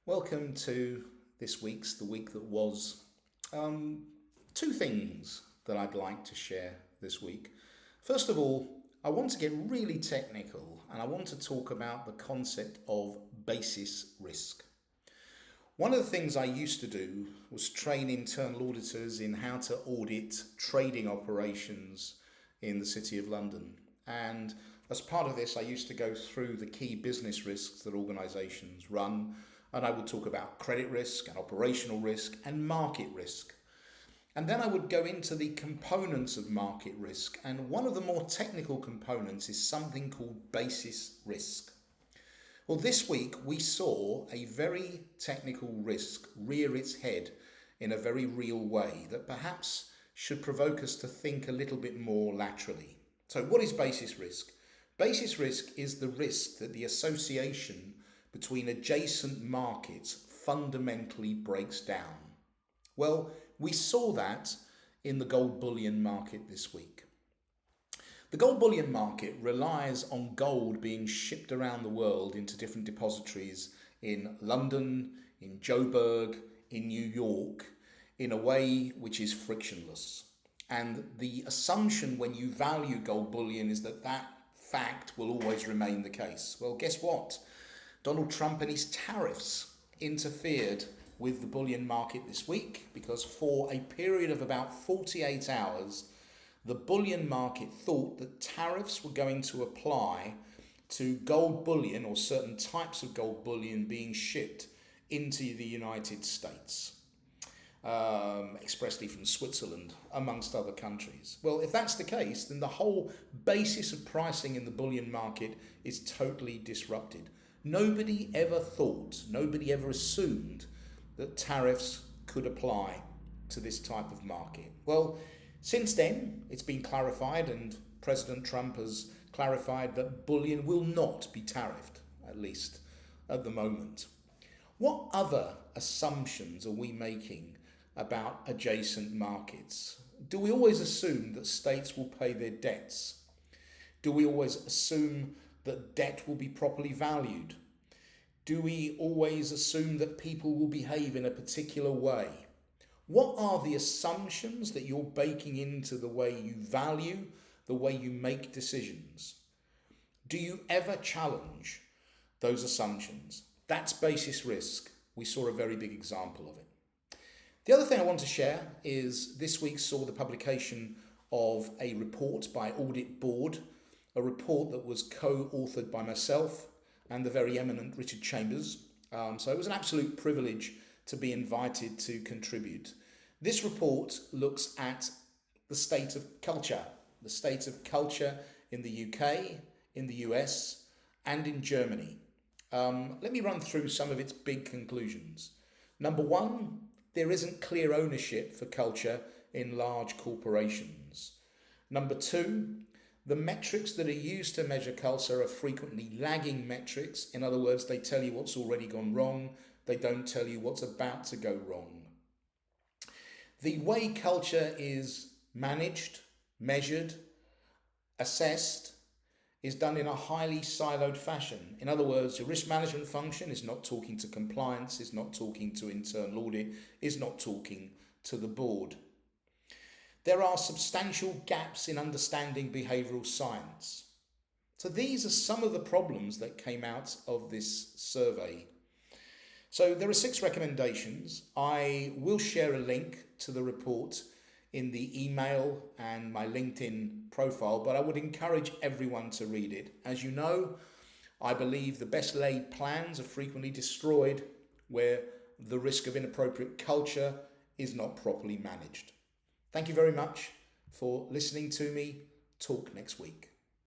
Welcome to this week's The Week That Was. Two things that I'd like to share this week. First of all, I want to get really technical and I want to talk about the concept of basis risk. One of the things I used to do was train internal auditors in how to audit trading operations in the City of London. And as part of this, I used to go through the key business risks that organisations run, and I would talk about credit risk and operational risk and market risk. And then I would go into the components of market risk, and one of the more technical components is something called basis risk. Well, this week we saw a very technical risk rear its head in a very real way that perhaps should provoke us to think a little bit more laterally. So what is basis risk? Basis risk is the risk that the association between adjacent markets fundamentally breaks down. Well, we saw that in the gold bullion market this week. The gold bullion market relies on gold being shipped around the world into different depositories in London, in Joburg, in New York, in a way which is frictionless. And the assumption when you value gold bullion is that that fact will always remain the case. Well, guess what? Donald Trump and his tariffs interfered with the bullion market this week because for a period of about 48 hours, the bullion market thought that tariffs were going to apply to gold bullion or certain types of gold bullion being shipped into the United States, expressly from Switzerland, amongst other countries. Well, if that's the case, then the whole basis of pricing in the bullion market is totally disrupted. Nobody ever assumed that tariffs could apply to this type of market. Well, since then, it's been clarified, and President Trump has clarified that bullion will not be tariffed, at least at the moment. What other assumptions are we making about adjacent markets? Do we always assume that states will pay their debts? Do we always assume that debt will be properly valued? Do we always assume that people will behave in a particular way? What are the assumptions that you're baking into the way you value, the way you make decisions? Do you ever challenge those assumptions? That's basis risk. We saw a very big example of it. The other thing I want to share is this week saw the publication of a report by Audit Board, a report that was co-authored by myself and the very eminent Richard Chambers. So it was an absolute privilege to be invited to contribute. This report looks at the state of culture in the UK, in the US, and in Germany. Let me run through some of its big conclusions. Number one, there isn't clear ownership for culture in large corporations. Number two, the metrics that are used to measure culture are frequently lagging metrics. In other words, they tell you what's already gone wrong. They don't tell you what's about to go wrong. The way culture is managed, measured, assessed is done in a highly siloed fashion. In other words, your risk management function is not talking to compliance, is not talking to internal audit, is not talking to the board. There are substantial gaps in understanding behavioural science. So these are some of the problems that came out of this survey. So there are 6 recommendations. I will share a link to the report in the email and my LinkedIn profile, but I would encourage everyone to read it. As you know, I believe the best laid plans are frequently destroyed where the risk of inappropriate culture is not properly managed. Thank you very much for listening to me. Talk next week.